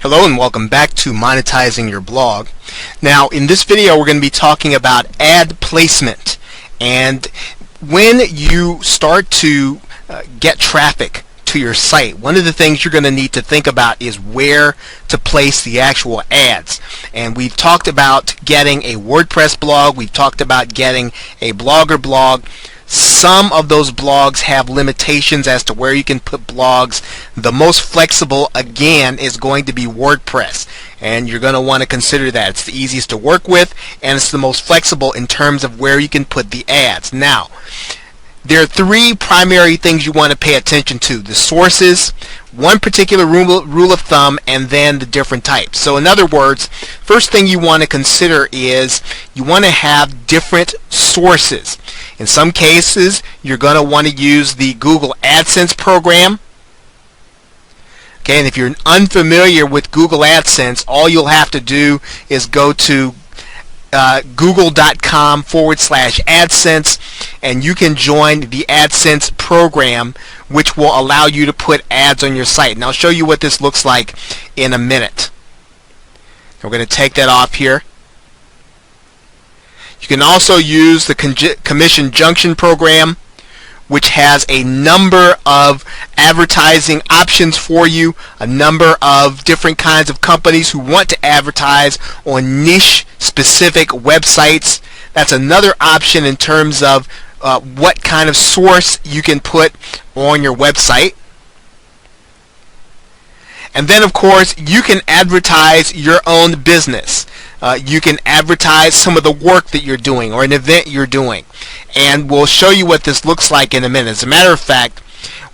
Hello and welcome back to monetizing your blog. Now in this video we're going to be talking about ad placement, and when you start to get traffic to your site, one of the things you're going to need to think about is where to place the actual ads. And we've talked about getting a WordPress blog, we've talked about getting a Blogger blog. Some of those blogs have limitations as to where you can put blogs. The most flexible, again, is going to be WordPress, and you're going to want to consider that. It's the easiest to work with, and it's the most flexible in terms of where you can put the ads. Now, there are three primary things you want to pay attention to: the sources, one particular rule of thumb, and then the different types. So in other words, first thing you want to consider is you want to have different sources. In some cases, you're going to want to use the Google AdSense program. Okay, and if you're unfamiliar with Google AdSense, all you'll have to do is go to google.com/AdSense, and you can join the AdSense program, which will allow you to put ads on your site. And I'll show you what this looks like in a minute. We're going to take that off here. You can also use the Commission Junction program, which has a number of advertising options for you, a number of different kinds of companies who want to advertise on niche specific websites. That's another option in terms of what kind of source you can put on your website. And then, of course, you can advertise your own business. You can advertise some of the work that you're doing or an event you're doing. And we'll show you what this looks like in a minute. As a matter of fact,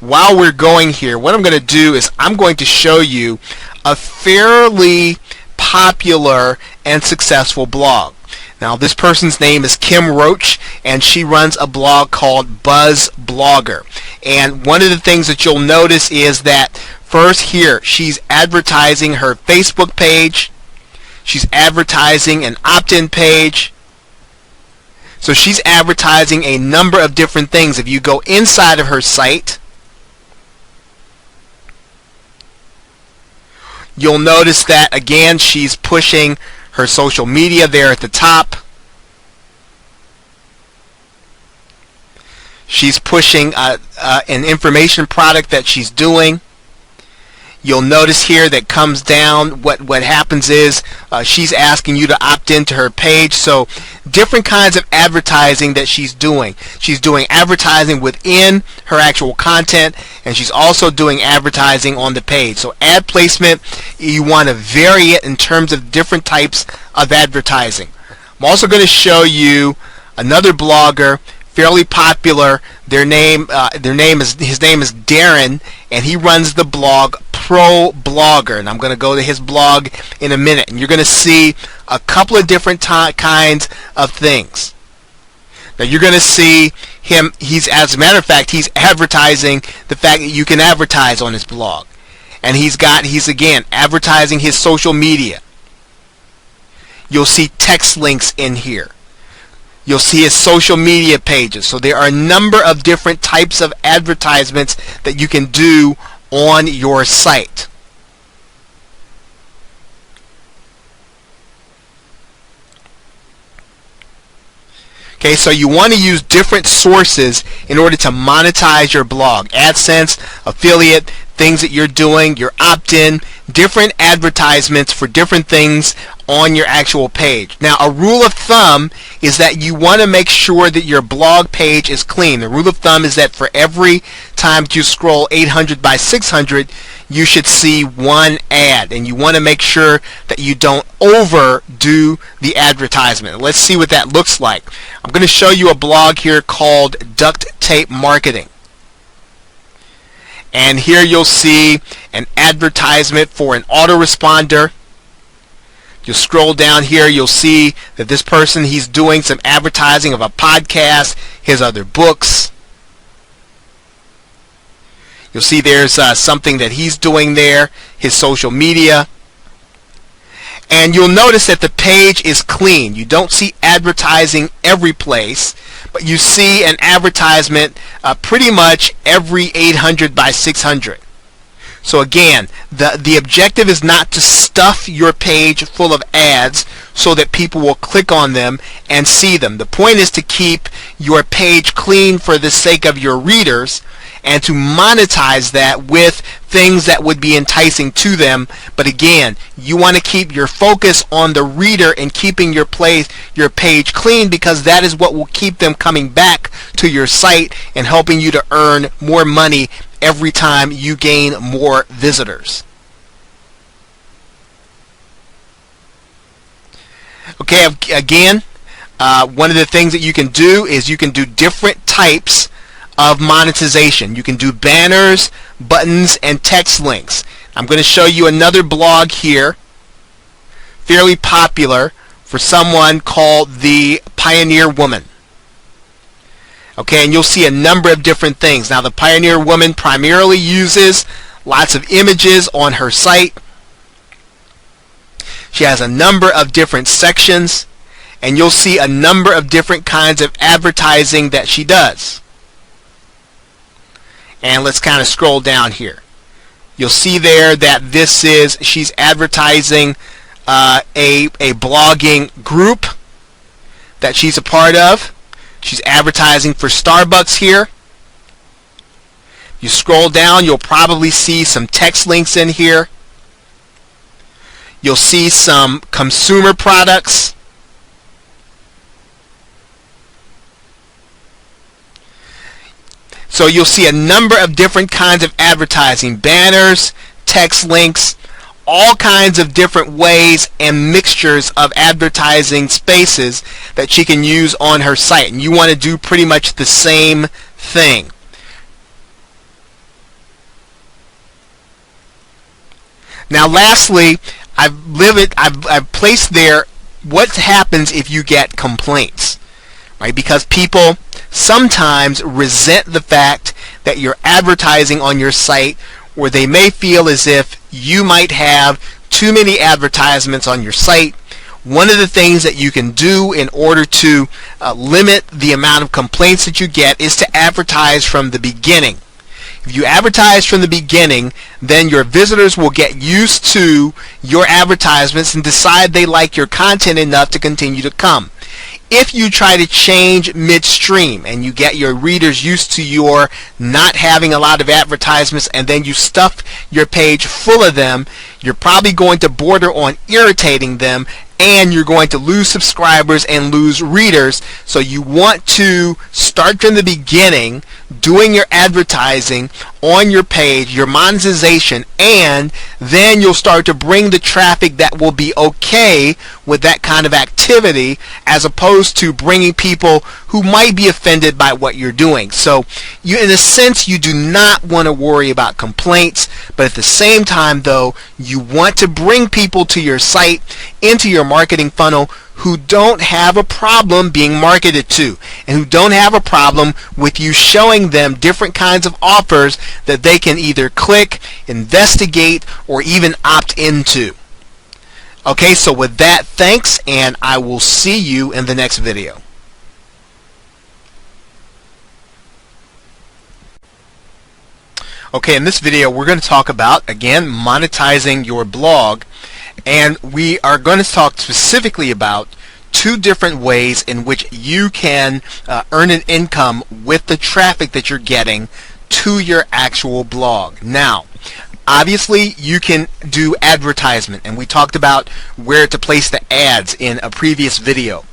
while we're going here, what I'm going to do is I'm going to show you a fairly popular and successful blog. Now, this person's name is Kim Roach, and she runs a blog called Buzz Blogger. And one of the things that you'll notice is that first here, she's advertising her Facebook page. She's advertising an opt-in page. So she's advertising a number of different things. If you go inside of her site, you'll notice that, again, she's pushing her social media there at the top. She's pushing an information product that she's doing. You'll notice here that comes down, what happens is she's asking you to opt into her page. So different kinds of advertising that she's doing. She's doing advertising within her actual content, and she's also doing advertising on the page. So ad placement, you want to vary it in terms of different types of advertising. I'm also going to show you another blogger, fairly popular. His name is Darren, and he runs the blog Pro Blogger, and I'm going to go to his blog in a minute, and you're going to see a couple of different kinds of things. Now you're going to see him, as a matter of fact, he's advertising the fact that you can advertise on his blog, and he's again advertising his social media. You'll see text links in here. You'll see his social media pages. So there are a number of different types of advertisements that you can do on your site. Okay, so you want to use different sources in order to monetize your blog. AdSense, affiliate, things that you're doing, your opt-in, different advertisements for different things on your actual page. Now, a rule of thumb is that you want to make sure that your blog page is clean. The rule of thumb is that for every time you scroll 800 by 600, you should see one ad, and you want to make sure that you don't overdo the advertisement. Let's see what that looks like. I'm going to show you a blog here called Duct Tape Marketing. And here you'll see an advertisement for an autoresponder. You scroll down here, you'll see that this person, he's doing some advertising of a podcast, his other books. You'll see there's something that he's doing there, his social media. And you'll notice that the page is clean. You don't see advertising every place, but you see an advertisement pretty much every 800 by 600. So again, the objective is not to stuff your page full of ads so that people will click on them and see them. The point is to keep your page clean for the sake of your readers and to monetize that with things that would be enticing to them. But again, you want to keep your focus on the reader and keeping your page clean, because that is what will keep them coming back to your site and helping you to earn more money every time you gain more visitors. Okay, again, one of the things that you can do is you can do different types of monetization. You can do banners, buttons, and text links. I'm going to show you another blog here, fairly popular, for someone called the Pioneer Woman. Okay, and you'll see a number of different things. Now, the Pioneer Woman primarily uses lots of images on her site. She has a number of different sections, and you'll see a number of different kinds of advertising that she does. And let's kind of scroll down here. You'll see there that she's advertising a blogging group that she's a part of. She's advertising for Starbucks here. You scroll down, you'll probably see some text links in here. You'll see some consumer products. So you'll see a number of different kinds of advertising, banners, text links, all kinds of different ways and mixtures of advertising spaces that she can use on her site. And you want to do pretty much the same thing. Now lastly, I've placed there what happens if you get complaints, right? Because people sometimes resent the fact that you're advertising on your site, or they may feel as if you might have too many advertisements on your site. One of the things that you can do in order to limit the amount of complaints that you get is to advertise from the beginning. If you advertise from the beginning, then your visitors will get used to your advertisements and decide they like your content enough to continue to come. If you try to change midstream and you get your readers used to your not having a lot of advertisements and then you stuff your page full of them, you're probably going to border on irritating them, and you're going to lose subscribers and lose readers. So you want to start from the beginning doing your advertising on your page, your monetization, and then you'll start to bring the traffic that will be okay with that kind of activity, as opposed to bringing people who might be offended by what you're doing. So you, in a sense, you do not want to worry about complaints, but at the same time though, you want to bring people to your site, into your marketing funnel, who don't have a problem being marketed to, and who don't have a problem with you showing them different kinds of offers that they can either click, investigate, or even opt into. Okay, so with that, thanks, and I will see you in the next video. Okay, in this video we're going to talk about, again, monetizing your blog, and we are going to talk specifically about two different ways in which you can earn an income with the traffic that you're getting to your actual blog. Now, obviously you can do advertisement, and we talked about where to place the ads in a previous video.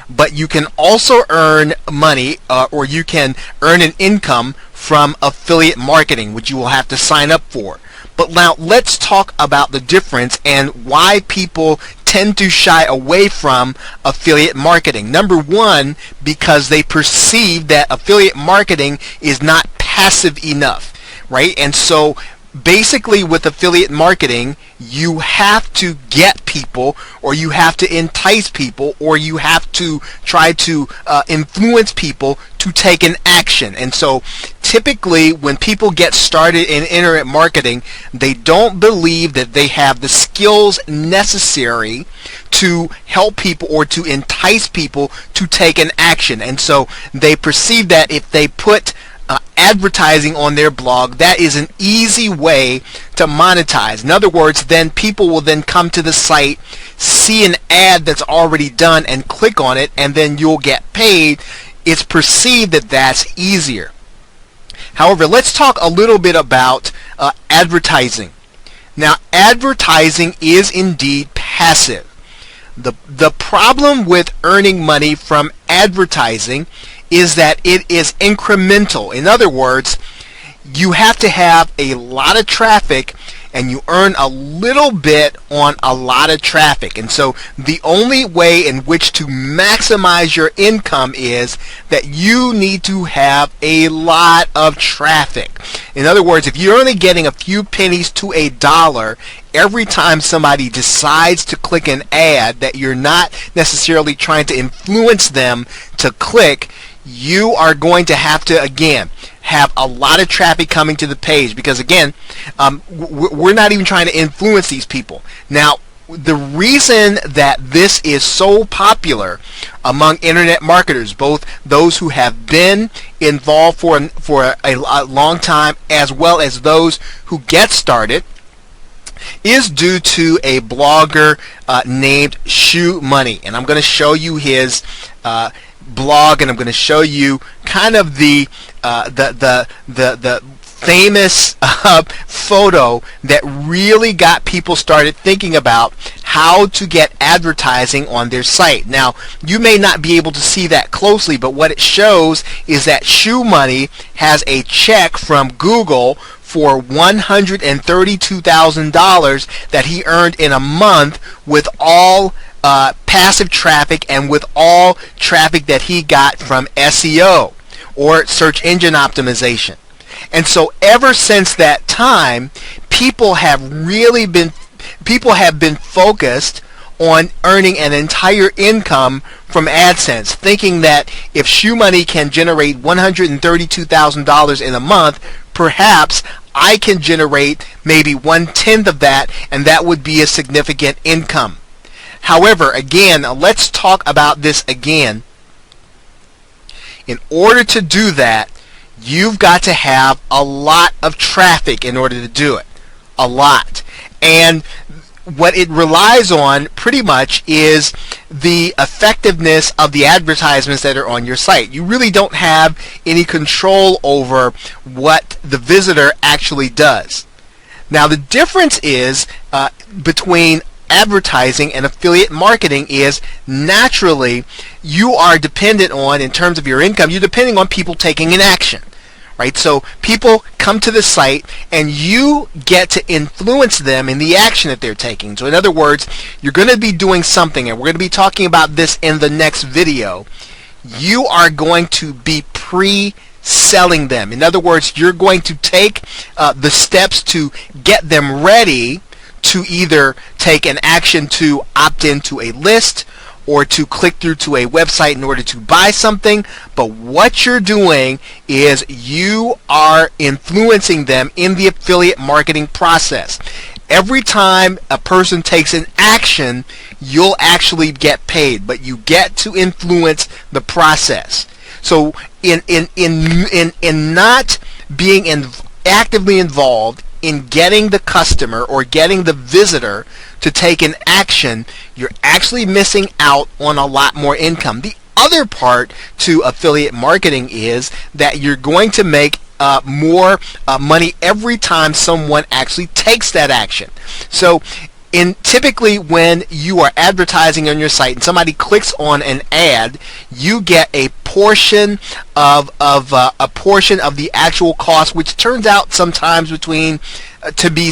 But you can also earn money, or you can earn an income from affiliate marketing, which you will have to sign up for. But now let's talk about the difference and why people tend to shy away from affiliate marketing. Number one, because they perceive that affiliate marketing is not passive enough, right? And so basically with affiliate marketing, you have to get people, or you have to entice people, or you have to try to influence people to take an action. And so typically when people get started in internet marketing, they don't believe that they have the skills necessary to help people or to entice people to take an action. And so they perceive that if they put advertising on their blog, that is an easy way to monetize. In other words, then people will then come to the site, see an ad that's already done, and click on it, and then you'll get paid. It's perceived that that's easier. However, let's talk a little bit about advertising. Now, advertising is indeed passive. The problem with earning money from advertising is that it is incremental. In other words, you have to have a lot of traffic and you earn a little bit on a lot of traffic. And so the only way in which to maximize your income is that you need to have a lot of traffic. In other words, if you're only getting a few pennies to $1 every time somebody decides to click an ad that you're not necessarily trying to influence them to click, you are going to have to, again, have a lot of traffic coming to the page, because again, we're not even trying to influence these people. Now, the reason that this is so popular among internet marketers, both those who have been involved for a long time as well as those who get started, is due to a blogger named Shoe Money, and I'm going to show you his blog, and I'm going to show you kind of the famous photo that really got people started thinking about how to get advertising on their site. Now, you may not be able to see that closely, but what it shows is that Shoe Money has a check from Google for $132,000 that he earned in a month with all passive traffic and with all traffic that he got from SEO, or search engine optimization. And so ever since that time, people have been focused on earning an entire income from AdSense, thinking that if Shoe Money can generate $132,000 in a month, perhaps I can generate maybe 1/10 of that, and that would be a significant income. However, again, let's talk about this again. In order to do that, you've got to have a lot of traffic in order to do it. A lot. And what it relies on pretty much is the effectiveness of the advertisements that are on your site. You really don't have any control over what the visitor actually does. Now, the difference is between advertising and affiliate marketing is, naturally, you are dependent on, in terms of your income, you're depending on people taking an action. Right? So people come to the site and you get to influence them in the action that they're taking. So in other words, you're going to be doing something, and we're going to be talking about this in the next video. You are going to be pre-selling them. In other words, you're going to take the steps to get them ready to either take an action to opt into a list or to click through to a website in order to buy something. But what you're doing is you are influencing them in the affiliate marketing process. Every time a person takes an action, you'll actually get paid, but you get to influence the process. So in not being actively involved in getting the customer or getting the visitor to take an action, you're actually missing out on a lot more income. The other part to affiliate marketing is that you're going to make more money every time someone actually takes that action. So typically when you are advertising on your site and somebody clicks on an ad, you get a portion of the actual cost, which turns out sometimes between 50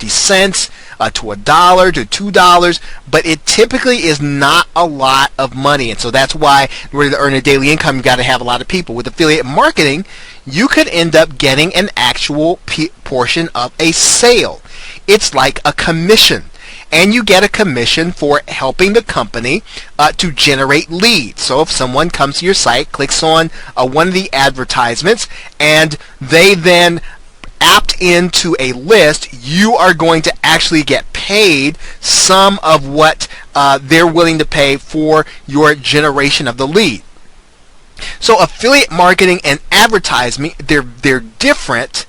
cents to $1 to $2, but it typically is not a lot of money. And so that's why, in order to earn a daily income, you've got to have a lot of people. With affiliate marketing, you could end up getting an actual portion of a sale. It's like a commission, and you get a commission for helping the company to generate leads. So if someone comes to your site, clicks on one of the advertisements, and they then opt into a list, you are going to actually get paid some of what they're willing to pay for your generation of the lead. So affiliate marketing and advertising, they're different.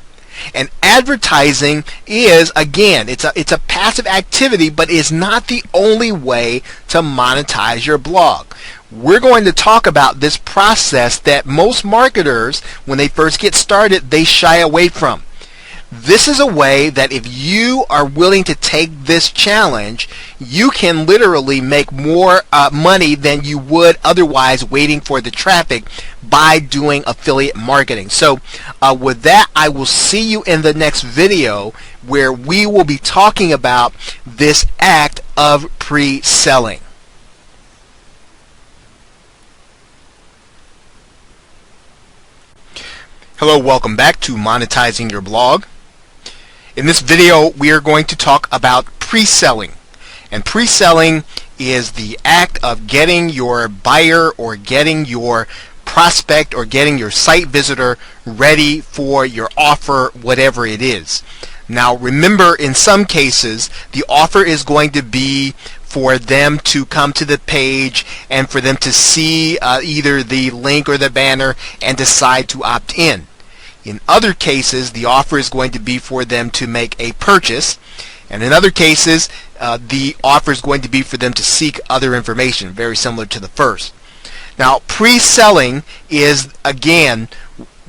And advertising is, again, it's a passive activity, but is not the only way to monetize your blog. We're going to talk about this process that most marketers, when they first get started, they shy away from. This is a way that if you are willing to take this challenge, you can literally make more money than you would otherwise waiting for the traffic by doing affiliate marketing. So with that, I will see you in the next video where we will be talking about this act of pre-selling. Hello, welcome back to Monetizing Your Blog. In this video, we are going to talk about pre-selling. And pre-selling is the act of getting your buyer or getting your prospect or getting your site visitor ready for your offer, whatever it is. Now remember, in some cases, the offer is going to be for them to come to the page and for them to see either the link or the banner and decide to opt in. In other cases, the offer is going to be for them to make a purchase, and in other cases, the offer is going to be for them to seek other information, very similar to the first. Now, pre-selling is, again,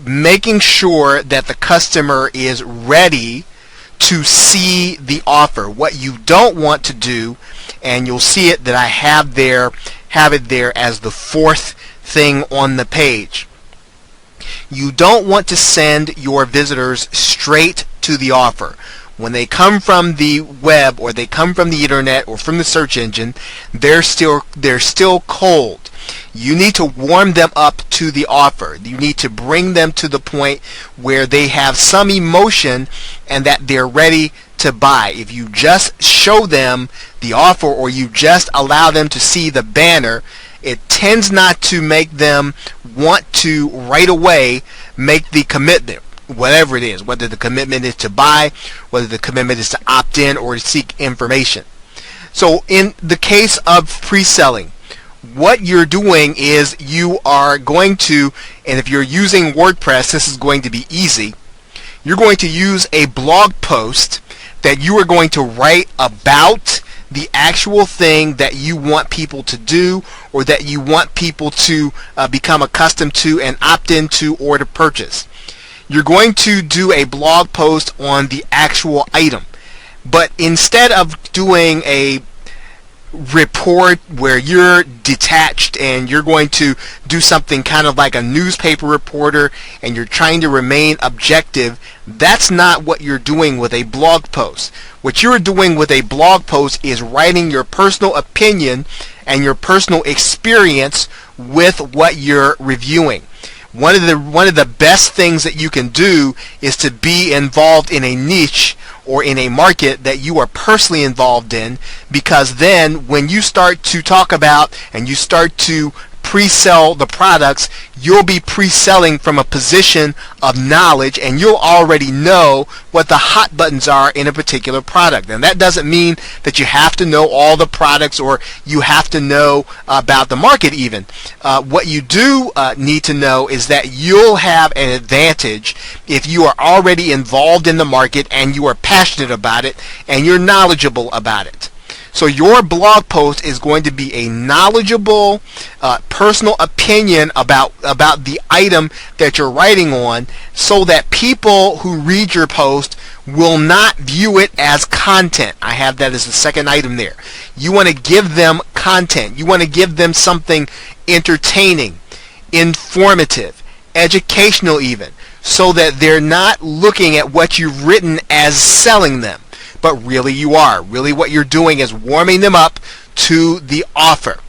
making sure that the customer is ready to see the offer. What you don't want to do, and you'll see it that I have it there as the fourth thing on the page. You don't want to send your visitors straight to the offer. When they come from the web or they come from the internet or from the search engine, they're still cold. You need to warm them up to the offer. You need to bring them to the point where they have some emotion and that they're ready to buy. If you just show them the offer or you just allow them to see the banner, it tends not to make them want to right away make the commitment, whatever it is, whether the commitment is to buy, whether the commitment is to opt in or to seek information. So in the case of pre-selling, what you're doing is you are going to, and if you're using WordPress, this is going to be easy, you're going to use a blog post that you are going to write about the actual thing that you want people to do or that you want people to become accustomed to and opt into or to purchase. You're going to do a blog post on the actual item, but instead of doing a report where you're detached and you're going to do something kind of like a newspaper reporter and you're trying to remain objective, that's not what you're doing with a blog post. What you're doing with a blog post is writing your personal opinion and your personal experience with what you're reviewing. One of the best things that you can do is to be involved in a niche or in a market that you are personally involved in, because then when you start to talk about and you start to pre-sell the products, you'll be pre-selling from a position of knowledge and you'll already know what the hot buttons are in a particular product. And that doesn't mean that you have to know all the products or you have to know about the market even. What you do need to know is that you'll have an advantage if you are already involved in the market and you are passionate about it and you're knowledgeable about it. So your blog post is going to be a knowledgeable, personal opinion about the item that you're writing on, so that people who read your post will not view it as content. I have that as the second item there. You want to give them content. You want to give them something entertaining, informative, educational even, so that they're not looking at what you've written as selling them. But really you are. Really what you're doing is warming them up to the offer.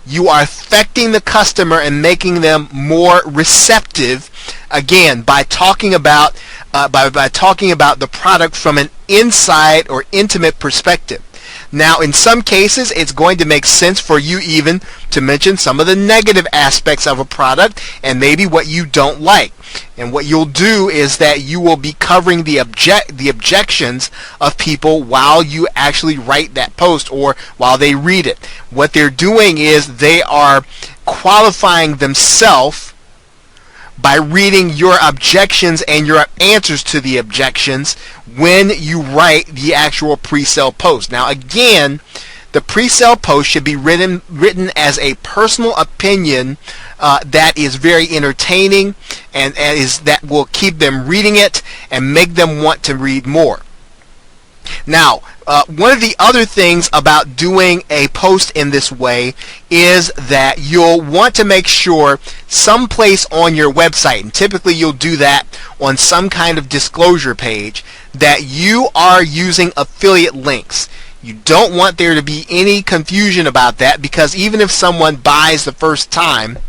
You are affecting the customer and making them more receptive, again, by talking about the product from an inside or intimate perspective. Now, in some cases, it's going to make sense for you even to mention some of the negative aspects of a product and maybe what you don't like. And what you'll do is that you will be covering the objections of people while you actually write that post or while they read it. What they're doing is they are qualifying themselves by reading your objections and your answers to the objections when you write the actual pre-sale post. Now again, the pre-sale post should be written as a personal opinion that is very entertaining and that will keep them reading it and make them want to read more. Now, one of the other things about doing a post in this way is that you'll want to make sure someplace on your website, and typically you'll do that on some kind of disclosure page, that you are using affiliate links. You don't want there to be any confusion about that, because even if someone buys the first time,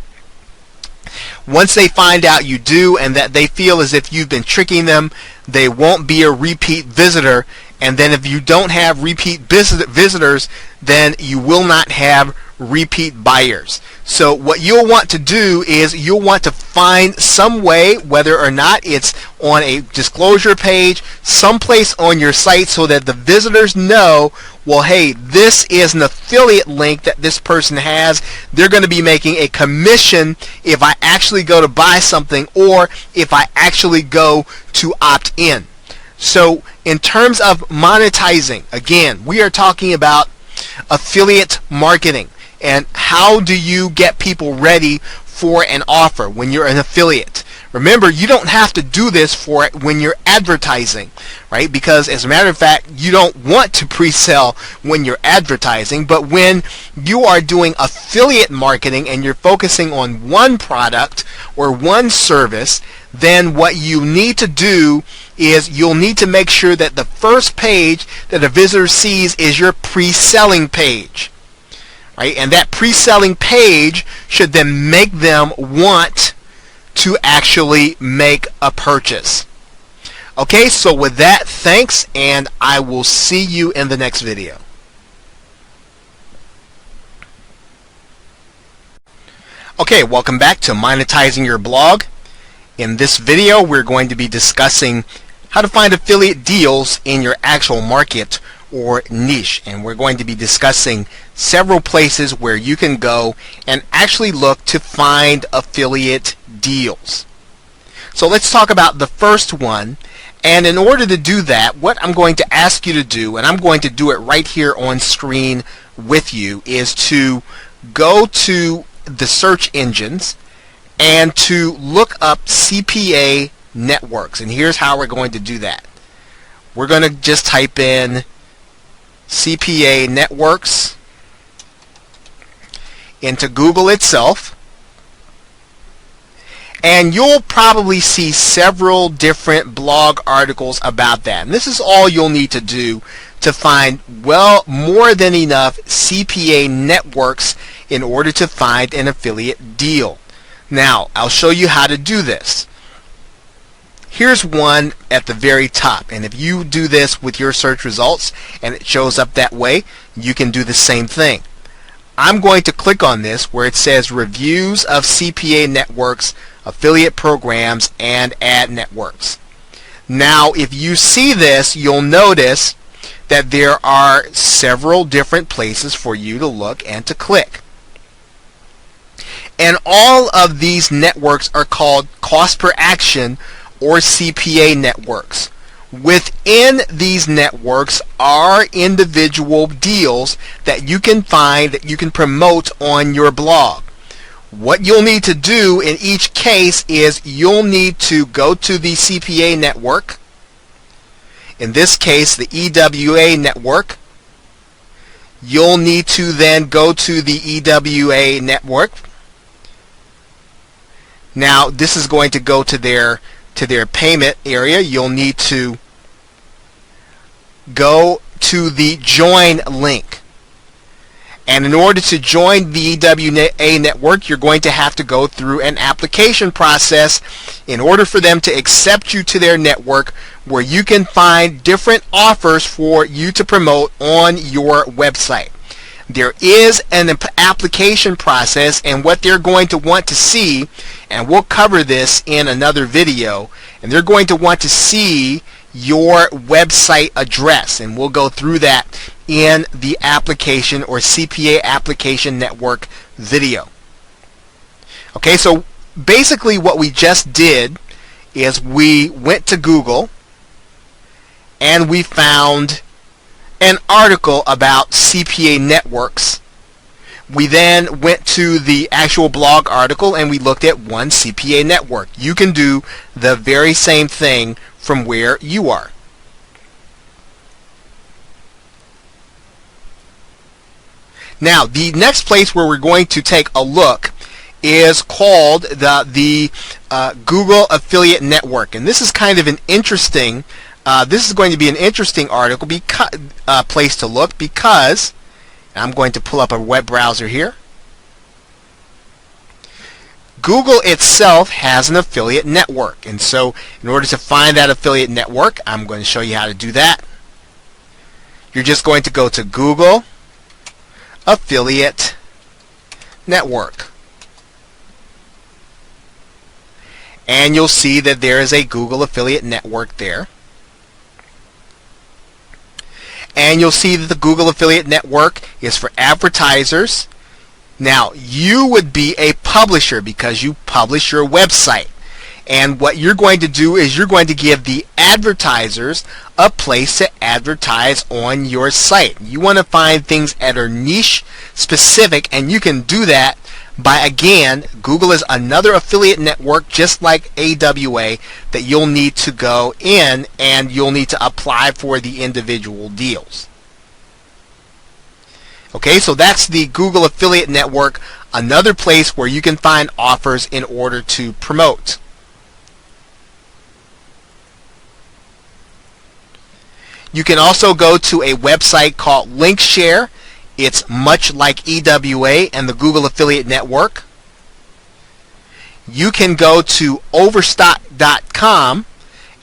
once they find out you do and that they feel as if you've been tricking them, they won't be a repeat visitor. And then if you don't have repeat visitors, then you will not have repeat buyers. So what you'll want to do is you'll want to find some way, whether or not it's on a disclosure page, someplace on your site, so that the visitors know, well, hey, this is an affiliate link that this person has. They're going to be making a commission if I actually go to buy something or if I actually go to opt in. So in terms of monetizing, again, we are talking about affiliate marketing and how do you get people ready for an offer when you're an affiliate. Remember, you don't have to do this for it when you're advertising, right? Because as a matter of fact, you don't want to pre-sell when you're advertising, but when you are doing affiliate marketing and you're focusing on one product or one service, then what you need to do is you'll need to make sure that the first page that a visitor sees is your pre-selling page, right? And that pre-selling page should then make them want to actually make a purchase. Okay, so with that, thanks, and I will see you in the next video. Okay, welcome back to Monetizing Your Blog. In this video, we're going to be discussing how to find affiliate deals in your actual market or niche, and we're going to be discussing several places where you can go and actually look to find affiliate deals. So let's talk about the first one, and in order to do that, what I'm going to ask you to do, and I'm going to do it right here on screen with you, is to go to the search engines and to look up CPA networks. And here's how we're going to do that. We're going to just type in CPA networks into Google itself, and you'll probably see several different blog articles about that. And this is all you'll need to do to find, well, more than enough CPA networks in order to find an affiliate deal. Now, I'll show you how to do this. Here's one at the very top, and if you do this with your search results and it shows up that way, you can do the same thing. I'm going to click on this where it says Reviews of CPA Networks, Affiliate Programs, and Ad Networks. Now, if you see this, you'll notice that there are several different places for you to look and to click. And all of these networks are called cost per action or CPA networks. Within these networks are individual deals that you can find, that you can promote on your blog. What you'll need to do in each case is you'll need to go to the CPA network, in this case the EWA network. You'll need to then go to the EWA network. Now this is going to go to their payment area. You'll need to go to the join link, and in order to join the EWA network, you're going to have to go through an application process in order for them to accept you to their network, where you can find different offers for you to promote on your website. There is an application process, and what they're going to want to see, and we'll cover this in another video, and they're going to want to see your website address, and we'll go through that in the application or CPA application network video. Okay, so basically what we just did is we went to Google and we found an article about CPA networks. We then went to the actual blog article and we looked at one CPA network. You can do the very same thing from where you are. Now, the next place where we're going to take a look is called the Google Affiliate Network, and this is kind of an interesting. This is going to be an interesting article, place to look, because I'm going to pull up a web browser here. Google itself has an affiliate network, and so in order to find that affiliate network, I'm going to show you how to do that. You're just going to go to Google Affiliate Network, and you'll see that there is a Google Affiliate Network there. And you'll see that the Google Affiliate Network is for advertisers. Now, you would be a publisher because you publish your website. And what you're going to do is you're going to give the advertisers a place to advertise on your site. You want to find things that are niche specific, and you can do that by, again, Google is another affiliate network just like AWA that you'll need to go in and you'll need to apply for the individual deals. Okay, so that's the Google Affiliate Network, another place where you can find offers in order to promote. You can also go to a website called LinkShare. It's much like EWA and the Google Affiliate Network. You can go to overstock.com,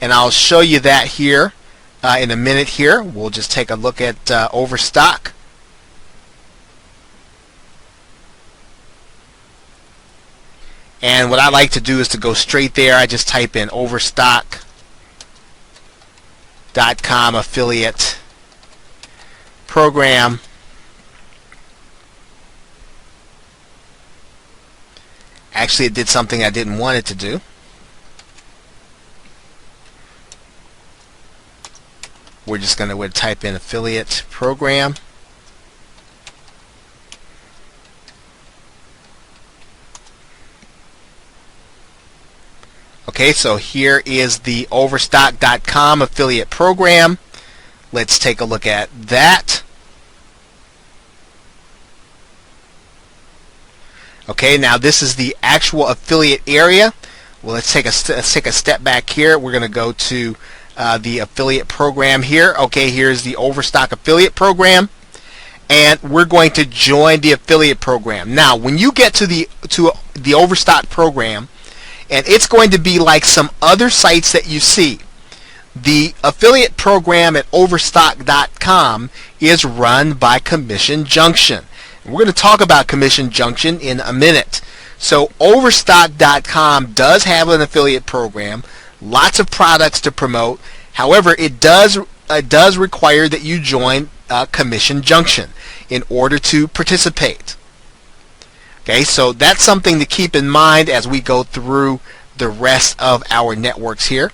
and I'll show you that here in a minute here. We'll just take a look at Overstock. And what I like to do is to go straight there. I just type in overstock.com affiliate program. Actually, it did something I didn't want it to do. We're just going to type in affiliate program. Okay, so here is the overstock.com affiliate program. Let's take a look at that. Okay, now this is the actual affiliate area. Well, let's take a step back here. We're going to go to the affiliate program here. Okay, here's the Overstock affiliate program, and we're going to join the affiliate program. Now, when you get to the Overstock program, and it's going to be like some other sites that you see. The affiliate program at overstock.com is run by Commission Junction. We're going to talk about Commission Junction in a minute. So overstock.com does have an affiliate program, lots of products to promote. However, it does require that you join Commission Junction in order to participate. Okay, so that's something to keep in mind as we go through the rest of our networks here.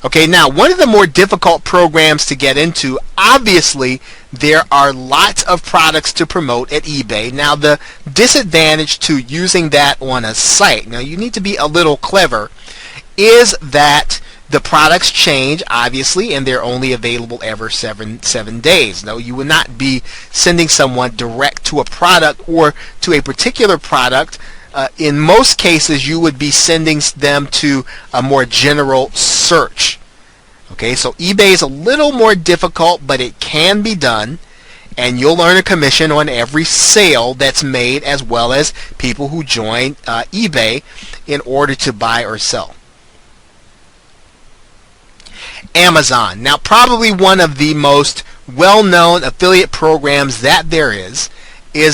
Okay, now one of the more difficult programs to get into, obviously there are lots of products to promote at eBay. Now the disadvantage to using that on a site, now you need to be a little clever, is that the products change, obviously, and they're only available every seven days. No, you would not be sending someone direct to a product or to a particular product. In most cases, you would be sending them to a more general search. Okay, so eBay is a little more difficult, but it can be done, and you'll earn a commission on every sale that's made, as well as people who join eBay in order to buy or sell. Amazon. Now, probably one of the most well-known affiliate programs that there is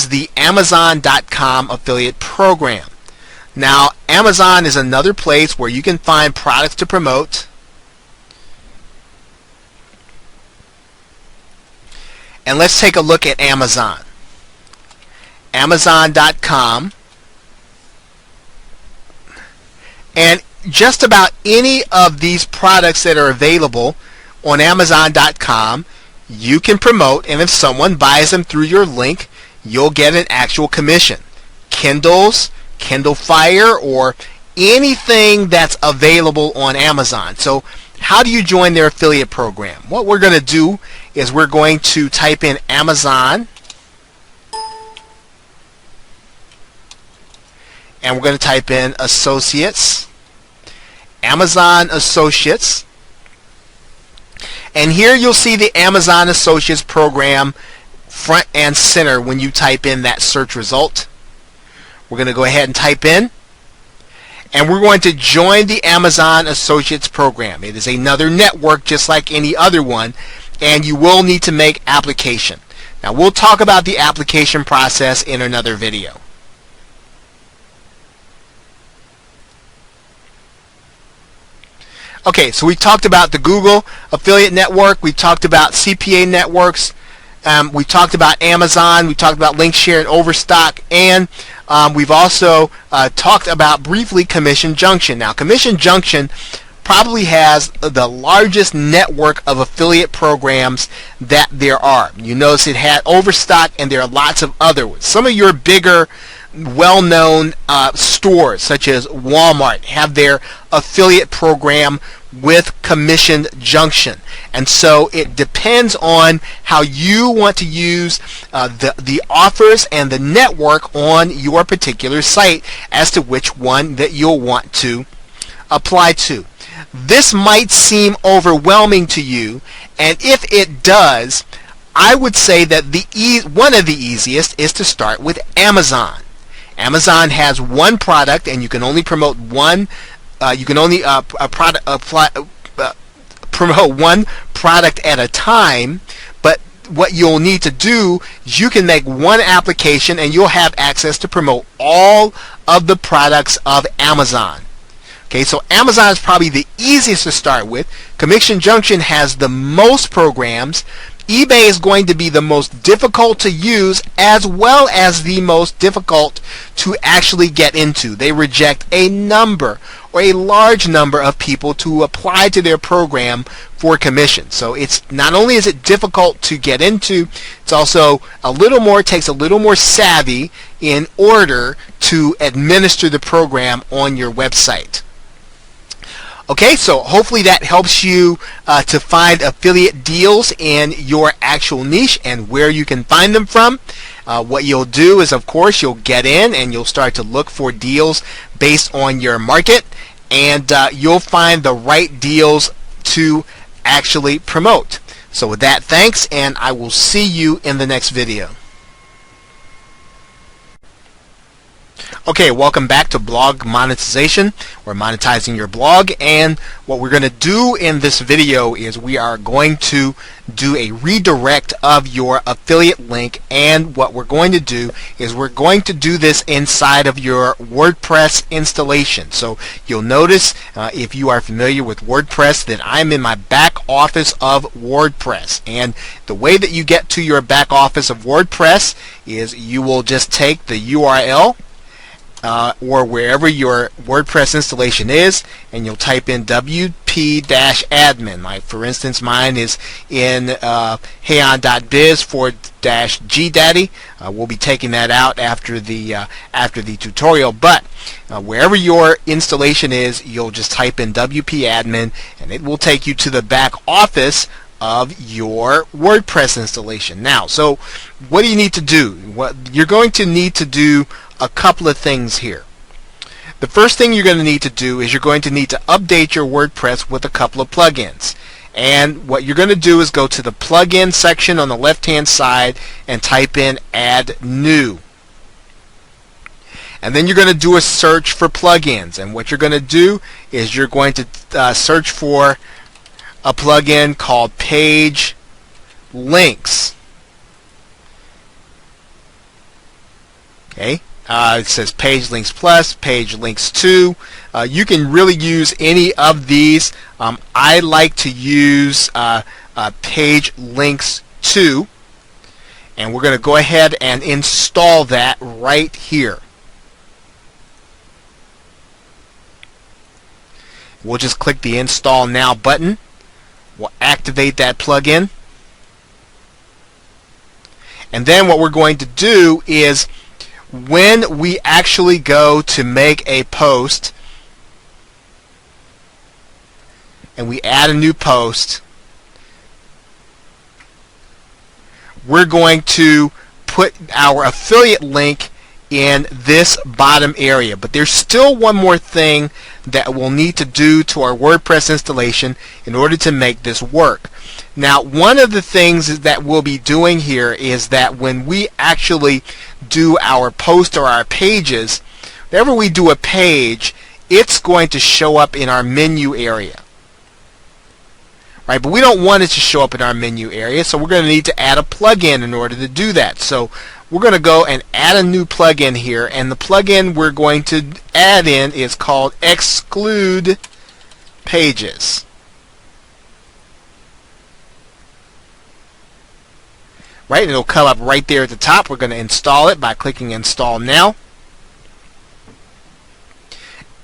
the Amazon.com affiliate program. Now, Amazon is another place where you can find products to promote. And let's take a look at Amazon. Amazon.com And just about any of these products that are available on Amazon.com, you can promote, and if someone buys them through your link, you'll get an actual commission. Kindles, Kindle Fire, or anything that's available on Amazon. So how do you join their affiliate program? What we're going to do is we're going to type in Amazon, and we're going to type in Associates, Amazon Associates, and here you'll see the Amazon Associates program front and center when you type in that search result. We're going to go ahead and type in, and we're going to join the Amazon Associates program. It is another network just like any other one, and you will need to make application. Now we'll talk about the application process in another video. Okay, so we talked about the Google Affiliate Network, we talked about CPA networks, we talked about Amazon, we talked about Linkshare and Overstock, and we've also talked about briefly Commission Junction. Now, Commission Junction probably has the largest network of affiliate programs that there are. You notice it had Overstock, and there are lots of other ones. Some of your bigger well-known stores such as Walmart have their affiliate program with Commission Junction, and so it depends on how you want to use the offers and the network on your particular site as to which one that you'll want to apply to. This might seem overwhelming to you, and if it does, I would say that one of the easiest is to start with Amazon. Amazon has one product, and you can only promote one. You can only promote one product at a time. But what you'll need to do is you can make one application, and you'll have access to promote all of the products of Amazon. Okay, so Amazon is probably the easiest to start with. Commission Junction has the most programs. eBay is going to be the most difficult to use as well as the most difficult to actually get into. They reject a number or a large number of people to apply to their program for commission. So it's not only is it difficult to get into, it's also takes a little more savvy in order to administer the program on your website. Okay, so hopefully that helps you to find affiliate deals in your actual niche and where you can find them from. What you'll do is, of course, you'll get in and you'll start to look for deals based on your market, and you'll find the right deals to actually promote. So with that, thanks, and I will see you in the next video. Okay, welcome back to blog monetization. We're monetizing your blog, and what we're going to do in this video is we are going to do a redirect of your affiliate link, and what we're going to do is we're going to do this inside of your WordPress installation. So you'll notice if you are familiar with WordPress that I'm in my back office of WordPress, and the way that you get to your back office of WordPress is you will just take the URL or wherever your WordPress installation is, and you'll type in wp-admin. For instance, mine is in heyon.biz/GDaddy. We'll be taking that out after the tutorial, but wherever your installation is, you'll just type in wp-admin, and it will take you to the back office of your WordPress installation. Now, so what do you need to do? You're going to need to do a couple of things here. The first thing you're going to need to do is you're going to need to update your WordPress with a couple of plugins. And what you're going to do is go to the plugin section on the left hand side and type in add new. And then you're going to do a search for plugins. And what you're going to do is you're going to search for a plugin called Page Links. Okay. It says Page Links Plus, Page Links 2. You can really use any of these. I like to use Page Links 2, and we're going to go ahead and install that right here. We'll just click the Install Now button. We'll activate that plugin. And then what we're going to do is, when we actually go to make a post and we add a new post, we're going to put our affiliate link in this bottom area. But there's still one more thing that we'll need to do to our WordPress installation in order to make this work. Now, one of the things that we'll be doing here is that when we actually do our post or our pages, whenever we do a page, it's going to show up in our menu area. Right, but we don't want it to show up in our menu area, so we're going to need to add a plugin in order to do that. So we're going to go and add a new plugin here, and the plugin we're going to add in is called Exclude Pages. Right, and it'll come up right there at the top. We're going to install it by clicking Install Now.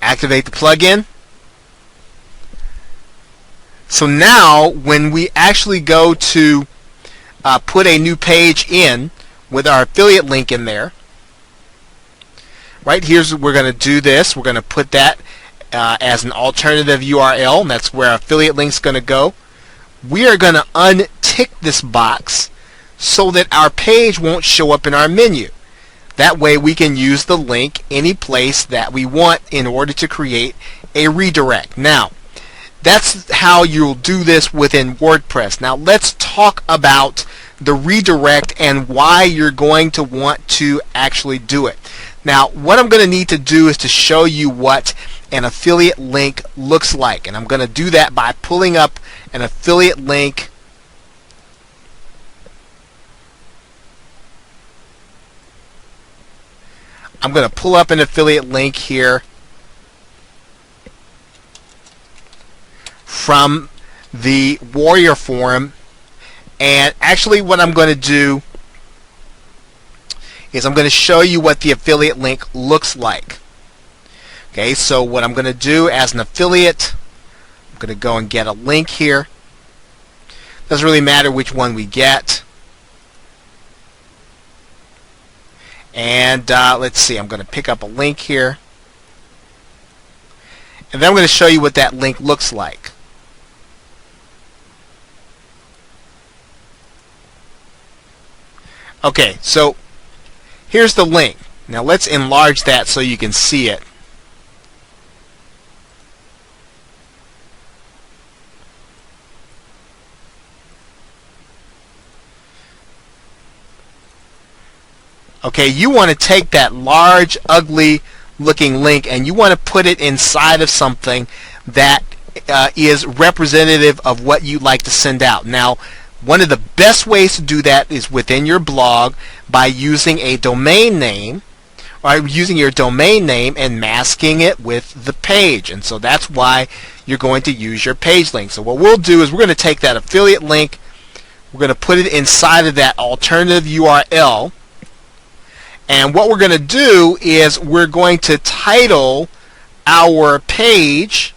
Activate the plugin. So now, when we actually go to put a new page in with our affiliate link in there, right, here's we're going to do this. We're going to put that as an alternative URL, and that's where our affiliate link's going to go. We are going to untick this box so that our page won't show up in our menu. That way we can use the link any place that we want in order to create a redirect. Now, that's how you'll do this within WordPress. Now let's talk about the redirect and why you're going to want to actually do it. Now, what I'm going to need to do is to show you what an affiliate link looks like, and I'm going to do that by pulling up an affiliate link I'm going to pull up an affiliate link here from the Warrior Forum, and actually what I'm going to do is I'm going to show you what the affiliate link looks like. Okay, so what I'm going to do as an affiliate, I'm going to go and get a link here. Doesn't really matter which one we get. And let's see, I'm going to pick up a link here. And then I'm going to show you what that link looks like. Okay, so here's the link. Now let's enlarge that so you can see it. Okay, you want to take that large, ugly looking link and you want to put it inside of something that is representative of what you'd like to send out. Now, one of the best ways to do that is within your blog by using a domain name, or using your domain name and masking it with the page. And so that's why you're going to use your page link. So what we'll do is we're going to take that affiliate link, we're going to put it inside of that alternative URL, and what we're going to do is we're going to title our page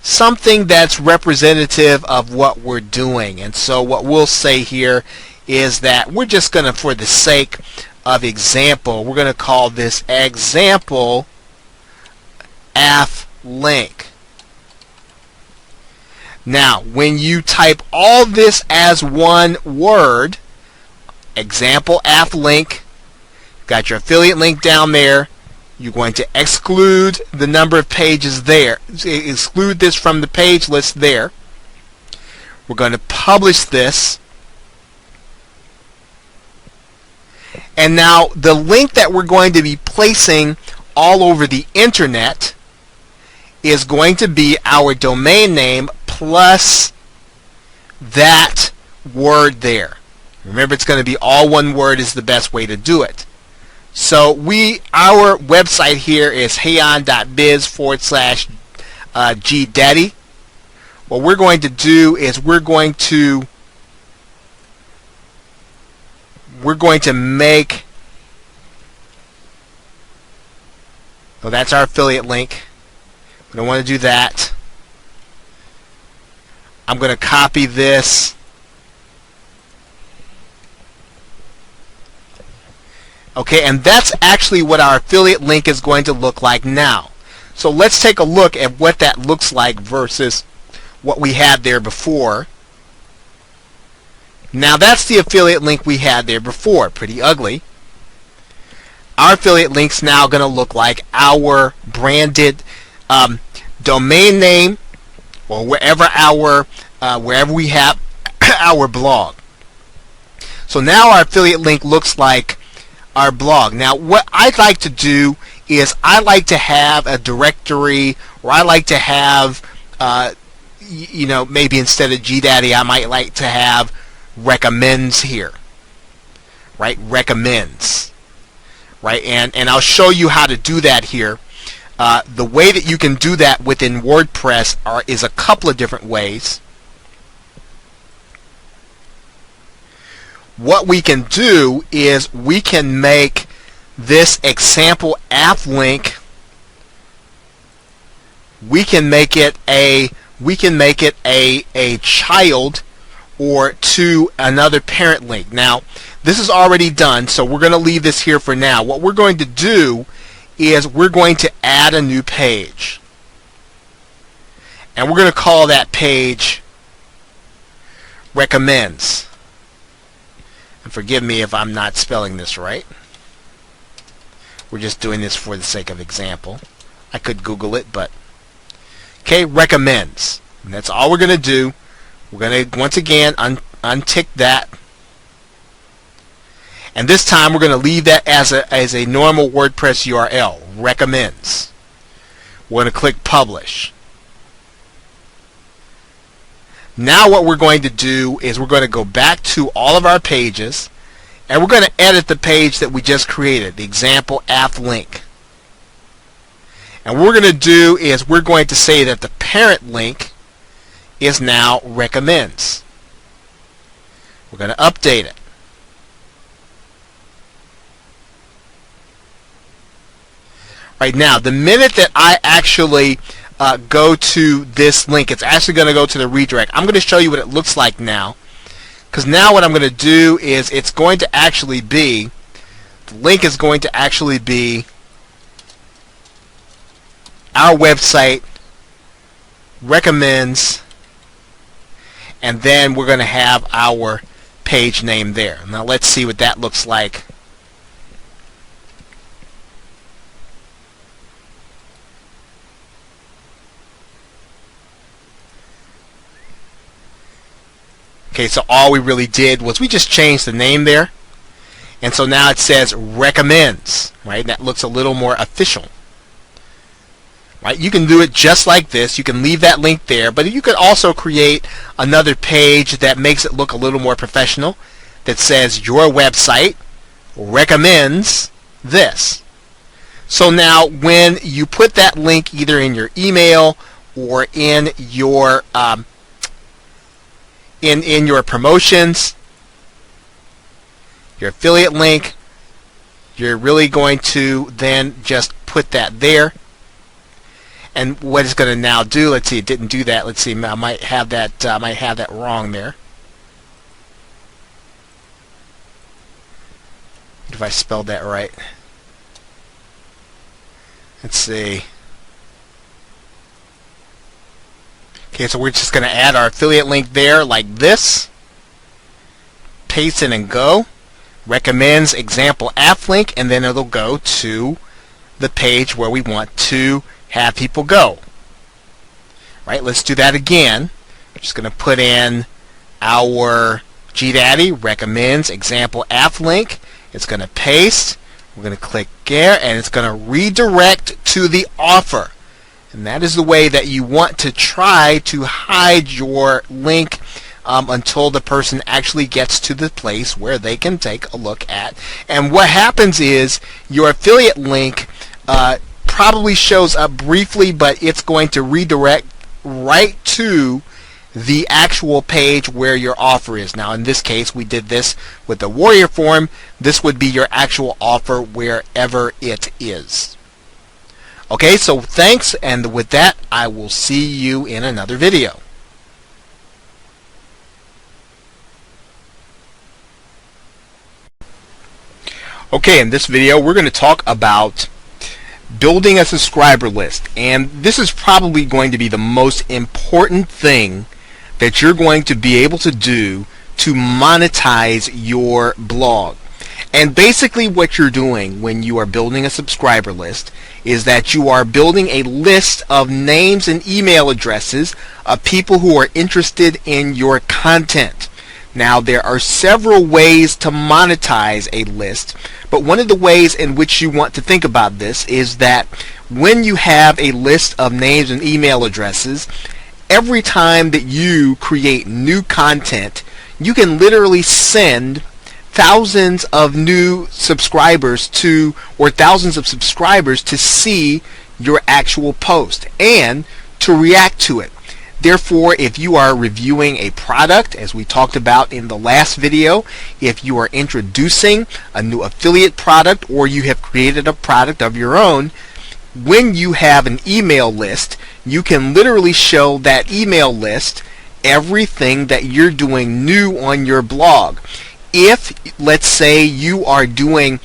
something that's representative of what we're doing. And so what we'll say here is that we're just going to, for the sake of example, we're going to call this example link. Now, when you type all this as one word, example link, got your affiliate link down there, you're going to exclude the number of pages there. Exclude this from the page list there. We're going to publish this. And now the link that we're going to be placing all over the internet is going to be our domain name plus that word there. Remember, it's going to be all one word is the best way to do it. So our website here is heyon.biz/gdaddy. What we're going to do is we're going to make, that's our affiliate link. We don't want to do that. I'm going to copy this. Okay, and that's actually what our affiliate link is going to look like now. So let's take a look at what that looks like versus what we had there before. Now that's the affiliate link we had there before. Pretty ugly. Our affiliate link's now going to look like our branded domain name, or wherever we have our blog. So now our affiliate link looks like our blog. Now what I'd like to do is I like to have a directory, or I like to have maybe instead of GDaddy I might like to have recommends here, right? Recommends, right? And I'll show you how to do that here. The way that you can do that within WordPress is a couple of different ways. What we can do is we can make this example app link, we can make it a child or to another parent link. Now this is already done, so we're going to leave this here for now. What we're going to do is we're going to add a new page, and we're going to call that page recommends. And forgive me if I'm not spelling this right. We're just doing this for the sake of example. I could Google it, but okay, recommends. And that's all we're going to do. We're going to once again untick that, and this time we're going to leave that as a normal WordPress URL. Recommends. We're going to click publish. Now what we're going to do is we're going to go back to all of our pages, and we're going to edit the page that we just created, the example app link. And what we're going to do is we're going to say that the parent link is now recommends. We're going to update it. Right now, the minute that I actually go to this link, it's actually going to go to the redirect. I'm going to show you what it looks like now, because now what I'm going to do is it's going to actually be, the link is going to actually be our website, recommends, and then we're going to have our page name there. Now let's see what that looks like. Okay, so all we really did was we just changed the name there, and so now it says recommends, right? That looks a little more official, right? You can do it just like this. You can leave that link there, but you could also create another page that makes it look a little more professional, that says your website recommends this. So now when you put that link either in your email or in your in your promotions, your affiliate link, you're really going to then just put that there. And what it's going to now do, let's see, it didn't do that. Let's see, I might have that wrong there. If I spelled that right. Let's see. Okay, so we're just going to add our affiliate link there like this. Paste it and go. Recommends example app link, and then it'll go to the page where we want to have people go. Right, let's do that again. We're just going to put in our GDaddy recommends example app link. It's going to paste. We're going to click there, and it's going to redirect to the offer. And that is the way that you want to try to hide your link until the person actually gets to the place where they can take a look at. And what happens is your affiliate link probably shows up briefly, but it's going to redirect right to the actual page where your offer is. Now in this case we did this with the warrior form. This would be your actual offer wherever it is. Okay, so thanks, and with that I will see you in another video. Okay, in this video we're going to talk about building a subscriber list, and this is probably going to be the most important thing that you're going to be able to do to monetize your blog. And basically what you're doing when you are building a subscriber list is that you are building a list of names and email addresses of people who are interested in your content. Now, there are several ways to monetize a list, but one of the ways in which you want to think about this is that when you have a list of names and email addresses, every time that you create new content, you can literally send thousands of new subscribers to, or thousands of subscribers to see your actual post and to react to it. Therefore, if you are reviewing a product, as we talked about in the last video, if you are introducing a new affiliate product or you have created a product of your own, when you have an email list, you can literally show that email list everything that you're doing new on your blog. If, let's say, you are doing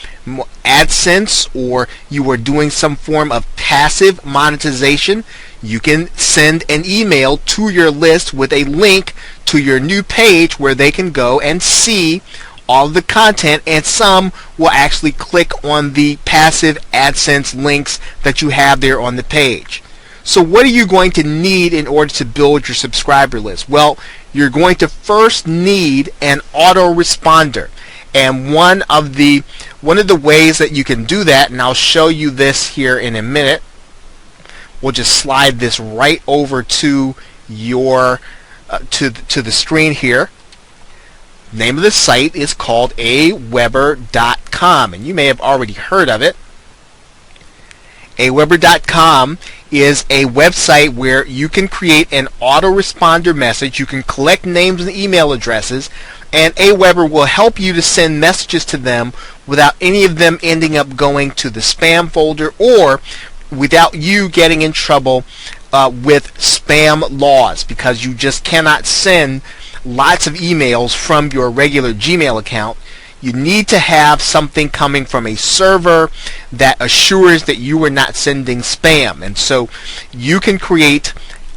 AdSense or you are doing some form of passive monetization, you can send an email to your list with a link to your new page where they can go and see all of the content, and some will actually click on the passive AdSense links that you have there on the page. So what are you going to need in order to build your subscriber list? Well, you're going to first need an autoresponder, and one of the ways that you can do that, and I'll show you this here in a minute. We'll just slide this right over to your to the screen here. Name of the site is called aweber.com, and you may have already heard of it. aweber.com is a website where you can create an autoresponder message. You can collect names and email addresses, and Aweber will help you to send messages to them without any of them ending up going to the spam folder or without you getting in trouble with spam laws, because you just cannot send lots of emails from your regular Gmail account. You need to have something coming from a server that assures that you are not sending spam. And so you can create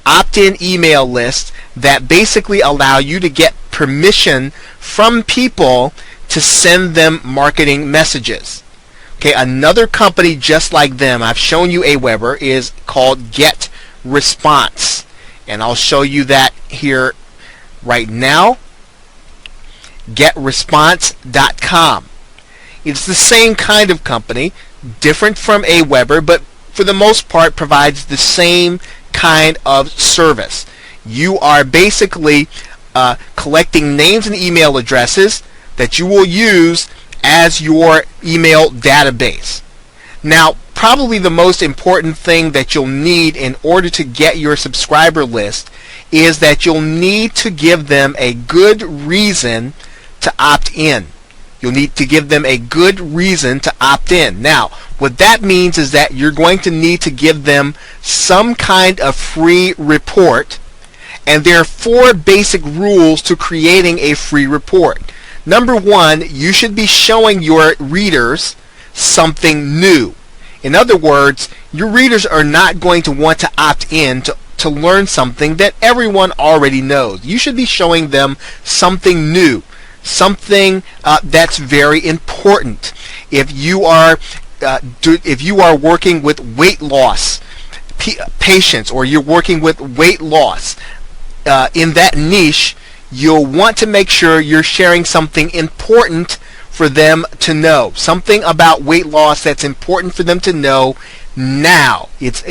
opt-in email lists that basically allow you to get permission from people to send them marketing messages. Okay, another company just like them, I've shown you Aweber, is called GetResponse. And I'll show you that here right now. GetResponse.com. It's the same kind of company, different from Aweber, but for the most part provides the same kind of service. You are basically collecting names and email addresses that you will use as your email database. Now, probably the most important thing that you'll need in order to get your subscriber list is that you'll need to give them a good reason to opt in. You'll need to give them a good reason to opt in. Now, what that means is that you're going to need to give them some kind of free report, and there are 4 basic rules to creating a free report. Number 1, you should be showing your readers something new. In other words, your readers are not going to want to opt in to learn something that everyone already knows. You should be showing them something new, something that's very important. If you are working with weight loss patients, or you're working with weight loss in that niche, you'll want to make sure you're sharing something important for them to know, something about weight loss that's important for them to know now. It's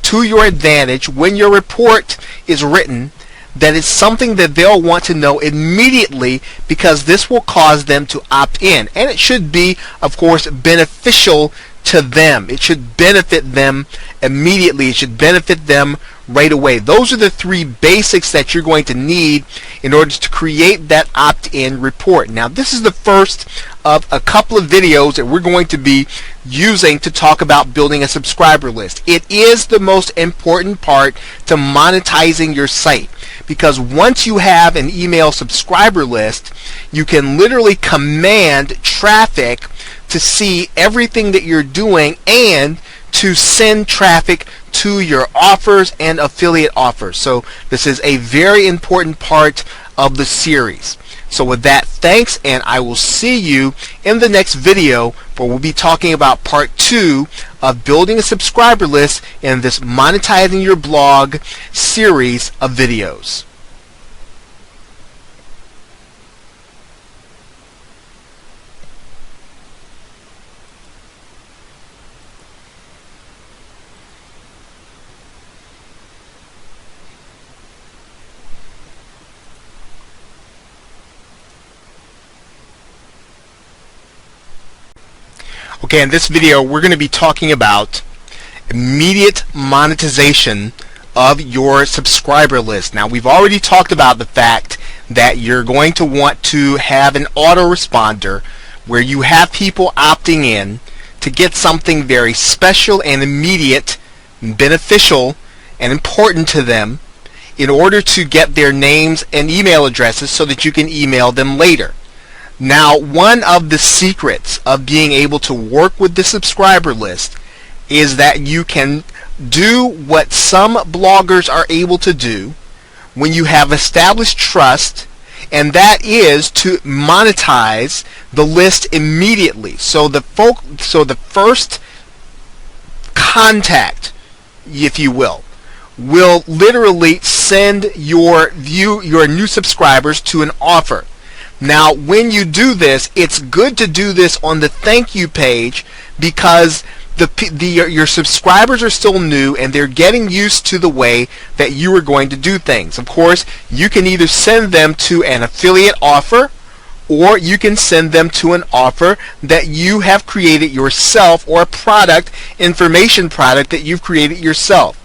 to your advantage when your report is written that it's something that they'll want to know immediately, because this will cause them to opt in, and it should be, of course, beneficial to them. It should benefit them immediately. It should benefit them right away. Those are the three basics that you're going to need in order to create that opt-in report. Now, this is the first of a couple of videos that we're going to be using to talk about building a subscriber list. It is the most important part to monetizing your site, because once you have an email subscriber list, you can literally command traffic to see everything that you're doing and to send traffic to your offers and affiliate offers. So this is a very important part of the series. So with that, thanks, and I will see you in the next video where we'll be talking about part 2 of building a subscriber list in this monetizing your blog series of videos. Okay, in this video we're going to be talking about immediate monetization of your subscriber list. Now, we've already talked about the fact that you're going to want to have an autoresponder where you have people opting in to get something very special and immediate, beneficial and important to them in order to get their names and email addresses so that you can email them later. Now, one of the secrets of being able to work with the subscriber list is that you can do what some bloggers are able to do when you have established trust, and that is to monetize the list immediately. So the first contact, if you will literally send your new subscribers to an offer. Now, when you do this, it's good to do this on the thank you page, because your subscribers are still new and they're getting used to the way that you are going to do things. Of course, you can either send them to an affiliate offer, or you can send them to an offer that you have created yourself, or a product, information product that you've created yourself.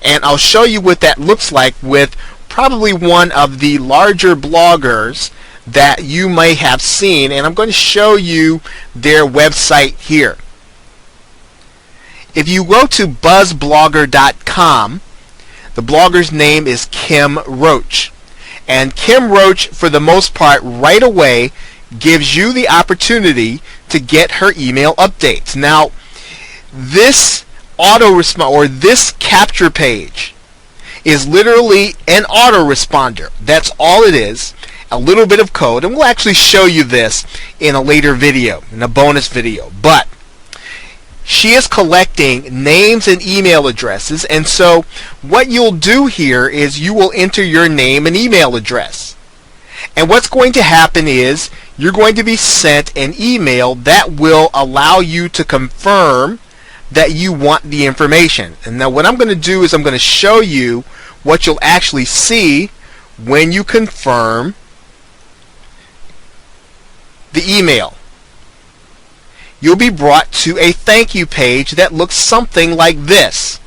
And I'll show you what that looks like with probably one of the larger bloggers that you may have seen, and I'm going to show you their website here. If you go to buzzblogger.com, the blogger's name is Kim Roach, and Kim Roach, for the most part, right away gives you the opportunity to get her email updates. Now, this autoresponder, or this capture page, is literally an autoresponder. That's all it is. A little bit of code, and we'll actually show you this in a later video, in a bonus video. But she is collecting names and email addresses, and so what you'll do here is you will enter your name and email address. And what's going to happen is you're going to be sent an email that will allow you to confirm that you want the information. And now what I'm going to do is I'm going to show you what you'll actually see when you confirm the email. You'll be brought to a thank you page that looks something like this.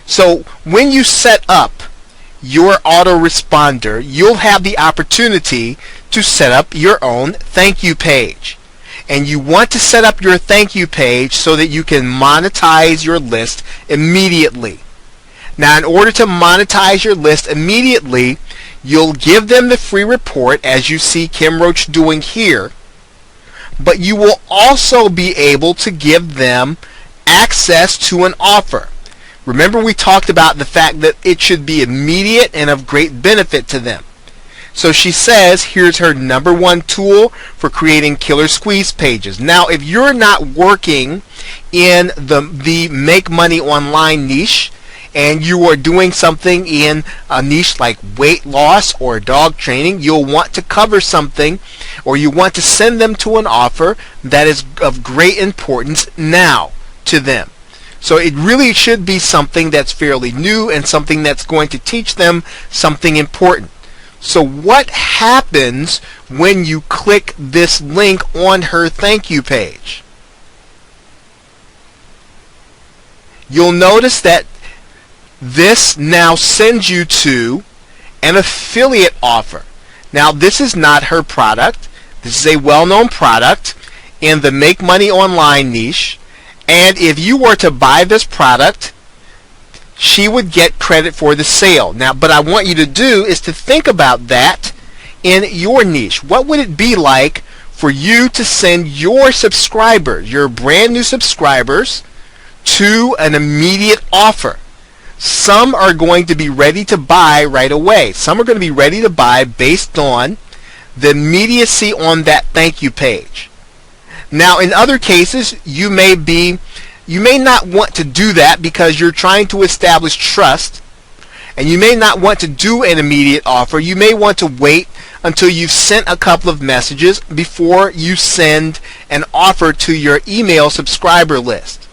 So when you set up your autoresponder, you'll have the opportunity to set up your own thank you page. And you want to set up your thank you page so that you can monetize your list immediately. Now, in order to monetize your list immediately, you'll give them the free report, as you see Kim Roach doing here, but you will also be able to give them access to an offer. Remember, we talked about the fact that it should be immediate and of great benefit to them. So she says here's her #1 tool for creating killer squeeze pages. Now, if you're not working in the make money online niche, and you are doing something in a niche like weight loss or dog training, you'll want to cover something, or you want to send them to an offer that is of great importance now to them. So it really should be something that's fairly new and something that's going to teach them something important. So what happens when you click this link on her thank you page? You'll notice that This now sends you to an affiliate offer. Now, this is not her product. This is a well-known product in the make money online niche, and if you were to buy this product, she would get credit for the sale. Now, but I want you to do is to think about that in your niche. What would it be like for you to send your subscribers, your brand new subscribers, to an immediate offer? Some are going to be ready to buy right away. Some are going to be ready to buy based on the immediacy on that thank you page. Now, in other cases, you may not want to do that because you're trying to establish trust, and you may not want to do an immediate offer. You may want to wait until you've sent a couple of messages before you send an offer to your email subscriber list.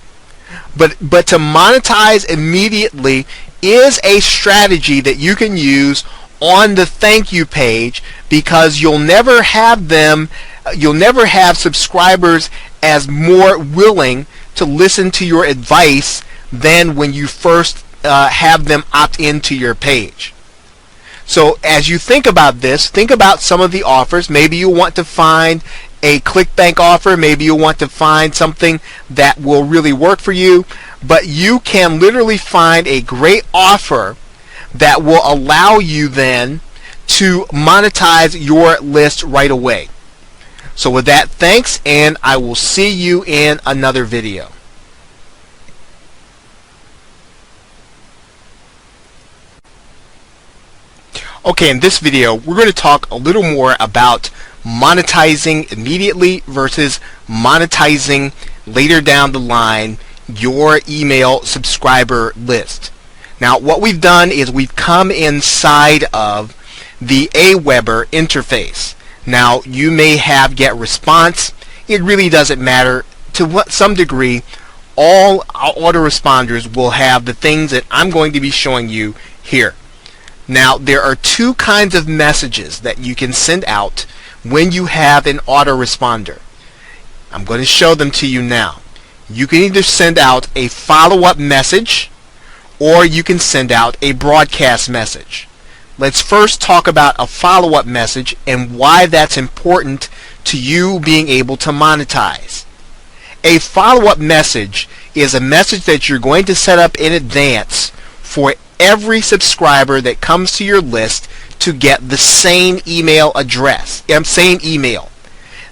But to monetize immediately is a strategy that you can use on the thank you page, because you'll never have subscribers as more willing to listen to your advice than when you first have them opt into your page. So as you think about this, think about some of the offers. Maybe you want to find a ClickBank offer. Maybe you want to find something that will really work for you. But you can literally find a great offer that will allow you then to monetize your list right away. So with that, thanks, and I will see you in another video. Okay, in this video, we're going to talk a little more about monetizing immediately versus monetizing later down the line your email subscriber list. Now, what we've done is we've come inside of the Aweber interface. Now, you may have get response. It really doesn't matter. To some degree, all autoresponders will have the things that I'm going to be showing you here. Now, there are two kinds of messages that you can send out when you have an autoresponder. I'm going to show them to you now. You can either send out a follow-up message, or you can send out a broadcast message. Let's first talk about a follow-up message and why that's important to you being able to monetize. A follow-up message is a message that you're going to set up in advance for every subscriber that comes to your list to get the same email address, same email.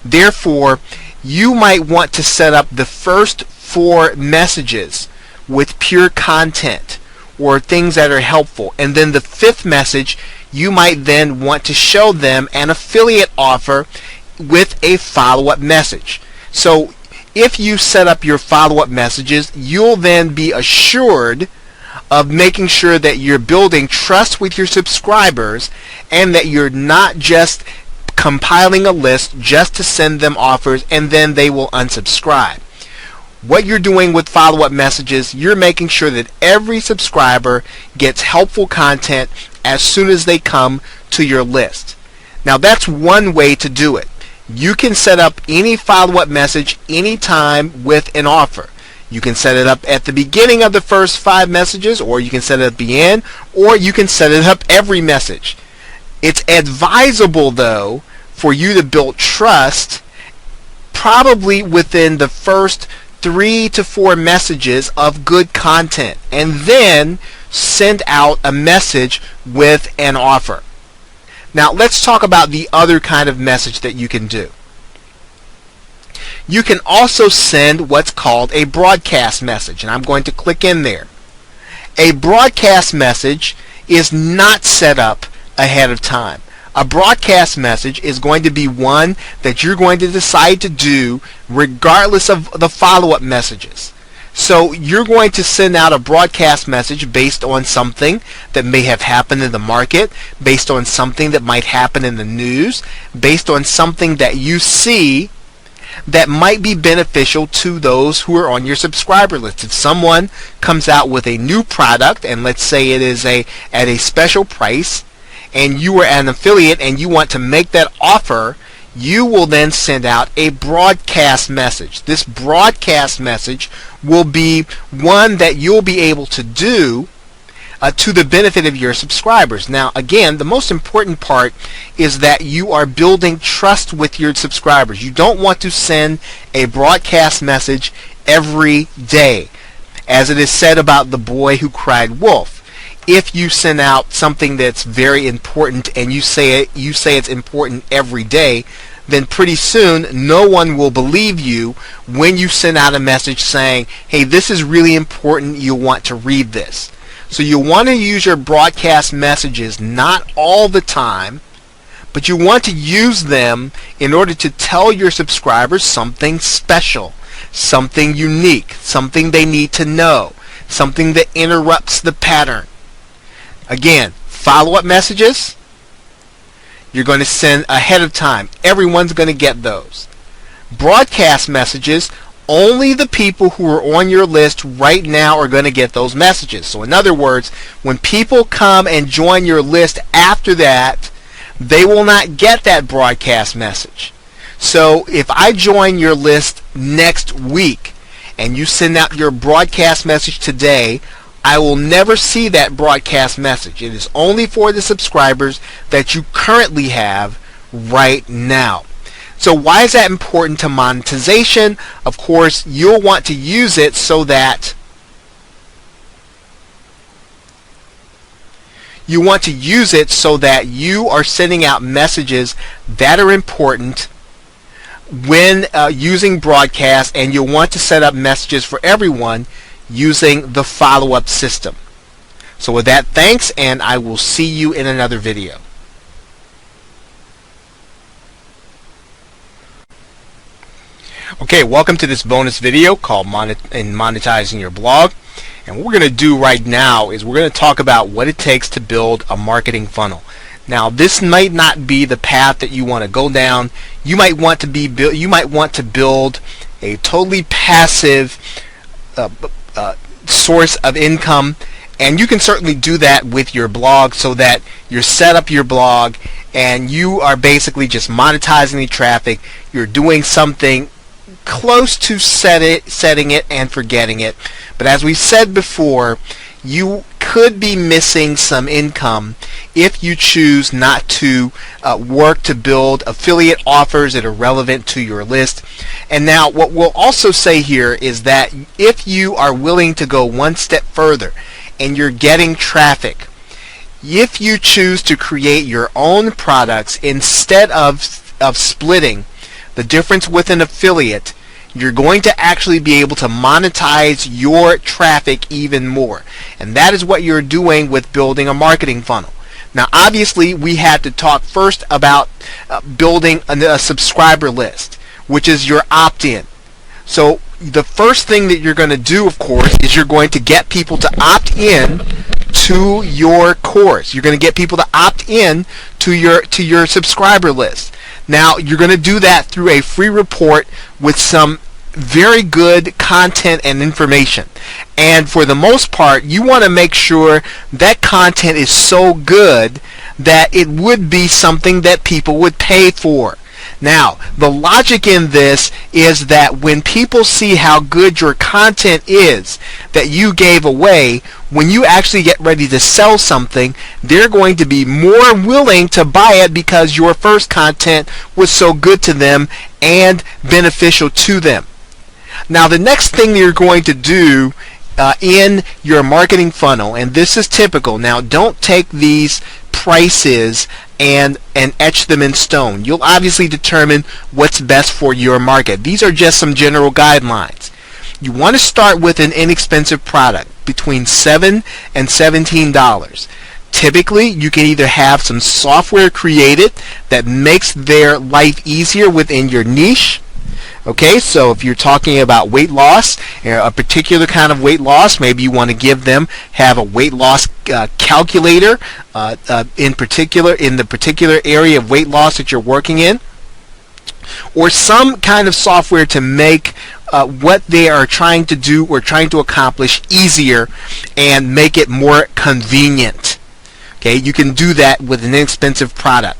Therefore, you might want to set up the first 4 messages with pure content or things that are helpful, and then the 5th message you might then want to show them an affiliate offer with a follow-up message. So if you set up your follow-up messages, you'll then be assured of making sure that you're building trust with your subscribers and that you're not just compiling a list just to send them offers and then they will unsubscribe. What you're doing with follow-up messages, you're making sure that every subscriber gets helpful content as soon as they come to your list. Now, that's one way to do it. You can set up any follow-up message anytime with an offer. You can set it up at the beginning of the first 5 messages, or you can set it at the end, or you can set it up every message. It's advisable, though, for you to build trust probably within the first 3 to 4 messages of good content, and then send out a message with an offer. Now, let's talk about the other kind of message that you can do. You can also send what's called a broadcast message, and I'm going to click in there. A broadcast message is not set up ahead of time. A broadcast message is going to be one that you're going to decide to do regardless of the follow-up messages. So you're going to send out a broadcast message based on something that may have happened in the market, based on something that might happen in the news, based on something that you see that might be beneficial to those who are on your subscriber list. If someone comes out with a new product, and let's say it is at a special price, and you are an affiliate and you want to make that offer, you will then send out a broadcast message. This broadcast message will be one that you'll be able to do to the benefit of your subscribers. Now, again, the most important part is that you are building trust with your subscribers. You don't want to send a broadcast message every day. As it is said about the boy who cried wolf, if you send out something that's very important and you say it's important every day, then pretty soon no one will believe you when you send out a message saying, hey, this is really important, you'll want to read this. So you want to use your broadcast messages not all the time, but you want to use them in order to tell your subscribers something special, something unique, something they need to know, something that interrupts the pattern. Again, follow-up messages you're going to send ahead of time. Everyone's going to get those. Broadcast messages, only the people who are on your list right now are going to get those messages. So in other words, when people come and join your list after that, they will not get that broadcast message. So if I join your list next week and you send out your broadcast message today, I will never see that broadcast message. It is only for the subscribers that you currently have right now. So why is that important to monetization? Of course, you'll want to use it so that you are sending out messages that are important when using broadcast, and you'll want to set up messages for everyone using the follow-up system. So with that, thanks, and I will see you in another video. Okay, welcome to this bonus video called Monetizing Your Blog. And what we're going to do right now is we're going to talk about what it takes to build a marketing funnel. Now, this might not be the path that you want to go down. You might want to build a totally passive source of income, and you can certainly do that with your blog, so that you set up your blog and you are basically just monetizing the traffic. You're doing something close to setting it and forgetting it. But as we said before, you could be missing some income if you choose not to work to build affiliate offers that are relevant to your list. And now what we'll also say here is that if you are willing to go one step further and you're getting traffic, if you choose to create your own products instead of splitting the difference with an affiliate, you're going to actually be able to monetize your traffic even more. And that is what you're doing with building a marketing funnel. Now, obviously, we had to talk first about building a subscriber list, which is your opt-in. So the first thing that you're going to do, of course, is you're going to get people to opt in to your course. You're going to get people to opt in to your subscriber list. Now, you're going to do that through a free report with some very good content and information. And for the most part, you want to make sure that content is so good that it would be something that people would pay for. Now, the logic in this is that when people see how good your content is that you gave away, when you actually get ready to sell something, they're going to be more willing to buy it because your first content was so good to them and beneficial to them. Now, the next thing you're going to do in your marketing funnel, and this is typical. Now, don't take these prices and etch them in stone. You'll obviously determine what's best for your market. These are just some general guidelines. You want to start with an inexpensive product between $7 and $17. Typically, you can either have some software created that makes their life easier within your niche. Okay, so if you're talking about weight loss, a particular kind of weight loss, maybe you want to have a weight loss calculator in the particular area of weight loss that you're working in, or some kind of software to make what they are trying to do or trying to accomplish easier and make it more convenient. Okay, you can do that with an inexpensive product.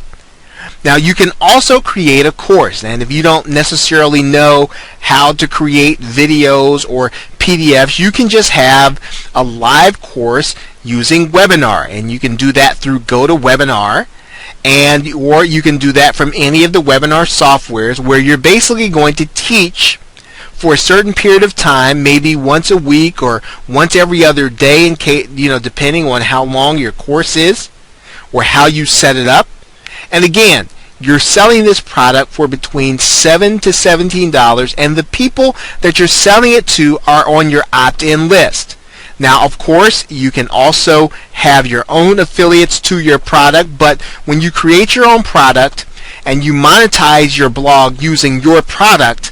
Now, you can also create a course, and if you don't necessarily know how to create videos or PDFs, you can just have a live course using webinar, and you can do that through GoToWebinar, or you can do that from any of the webinar softwares, where you're basically going to teach for a certain period of time, maybe once a week or once every other day, depending on how long your course is or how you set it up. And again, you're selling this product for between $7 to $17, and the people that you're selling it to are on your opt-in list. Now, of course, you can also have your own affiliates to your product, but when you create your own product and you monetize your blog using your product,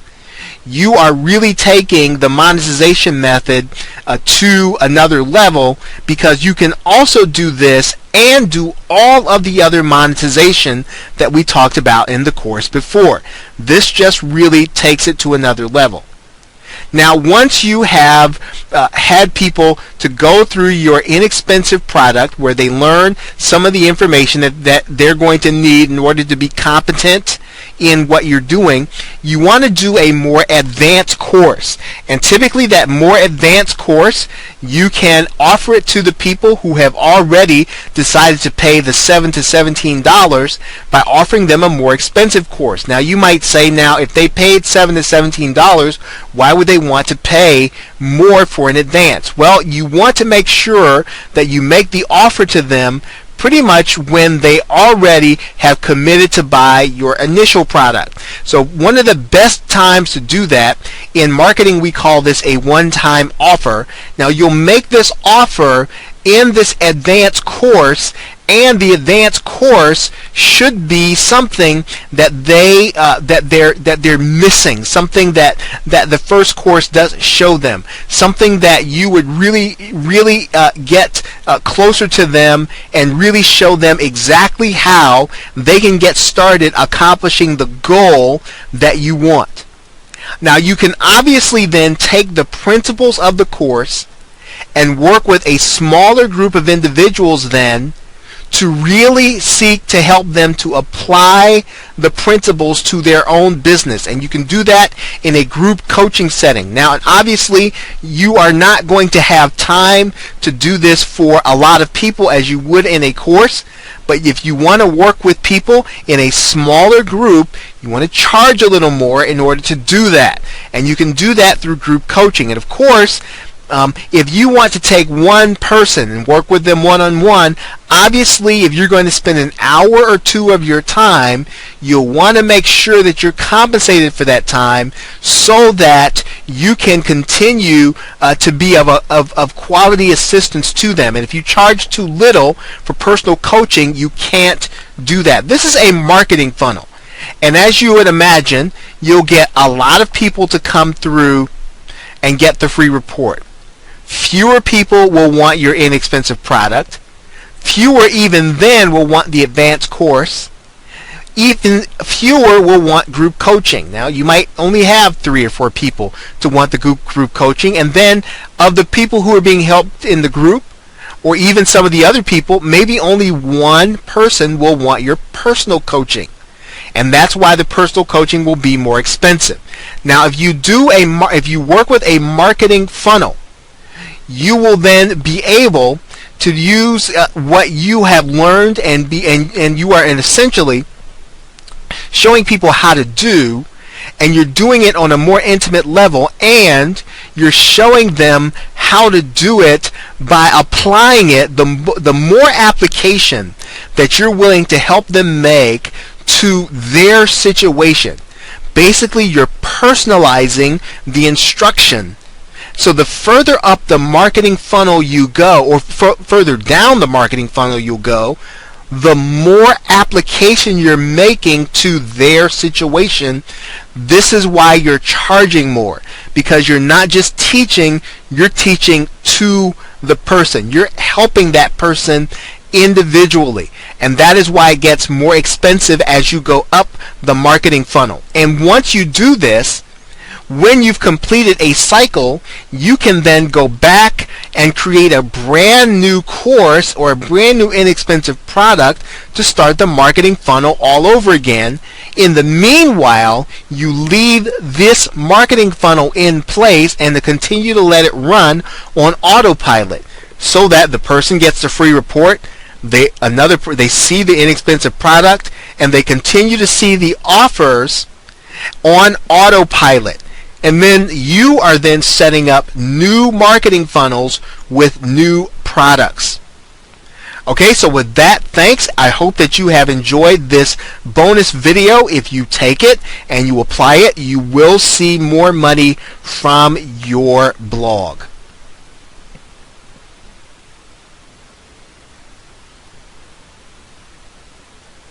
you are really taking the monetization method to another level, because you can also do this and do all of the other monetization that we talked about in the course before. This just really takes it to another level. Now, once you have had people to go through your inexpensive product, where they learn some of the information that they're going to need in order to be competent in what you're doing, you want to do a more advanced course. And typically that more advanced course, you can offer it to the people who have already decided to pay the $7 to $17 by offering them a more expensive course. Now, you might say, now if they paid $7 to $17, why would they want to pay more for an advance? Well, you want to make sure that you make the offer to them pretty much when they already have committed to buy your initial product. So one of the best times to do that, in marketing we call this a one-time offer. Now, you'll make this offer in this advanced course, and the advanced course should be something that they're missing, something that the first course doesn't show them, something that you would really get closer to them and really show them exactly how they can get started accomplishing the goal that you want. Now, you can obviously then take the principles of the course and work with a smaller group of individuals then to really seek to help them to apply the principles to their own business. And you can do that in a group coaching setting. Now, obviously, you are not going to have time to do this for a lot of people as you would in a course, but if you want to work with people in a smaller group, you want to charge a little more in order to do that. And you can do that through group coaching. And of course, if you want to take one person and work with them one-on-one, obviously if you're going to spend an hour or two of your time, you'll want to make sure that you're compensated for that time so that you can continue to be of quality assistance to them. And if you charge too little for personal coaching, you can't do that. This is a marketing funnel. And as you would imagine, you'll get a lot of people to come through and get the free report. Fewer people will want your inexpensive product. Fewer even then will want the advanced course. Even fewer will want group coaching. Now, you might only have 3 or 4 people to want the group coaching, and then of the people who are being helped in the group, or even some of the other people, maybe only one person will want your personal coaching. And that's why the personal coaching will be more expensive. Now, if you work with a marketing funnel, you will then be able to use what you have learned and you are essentially showing people how to do, and you're doing it on a more intimate level, and you're showing them how to do it by applying it. The more application that you're willing to help them make to their situation, basically you're personalizing the instruction. So the further up the marketing funnel you go, or further down the marketing funnel you'll go, the more application you're making to their situation. This is why you're charging more, because you're not just teaching, you're teaching to the person. You're helping that person individually, and that is why it gets more expensive as you go up the marketing funnel. And once you do this, when you've completed a cycle, you can then go back and create a brand new course or a brand new inexpensive product to start the marketing funnel all over again. In the meanwhile, you leave this marketing funnel in place and to continue to let it run on autopilot. so that the person gets the free report, they see the inexpensive product, and they continue to see the offers on autopilot. And then you are then setting up new marketing funnels with new products. Okay, so with that, thanks. I hope that you have enjoyed this bonus video. If you take it and you apply it, you will see more money from your blog.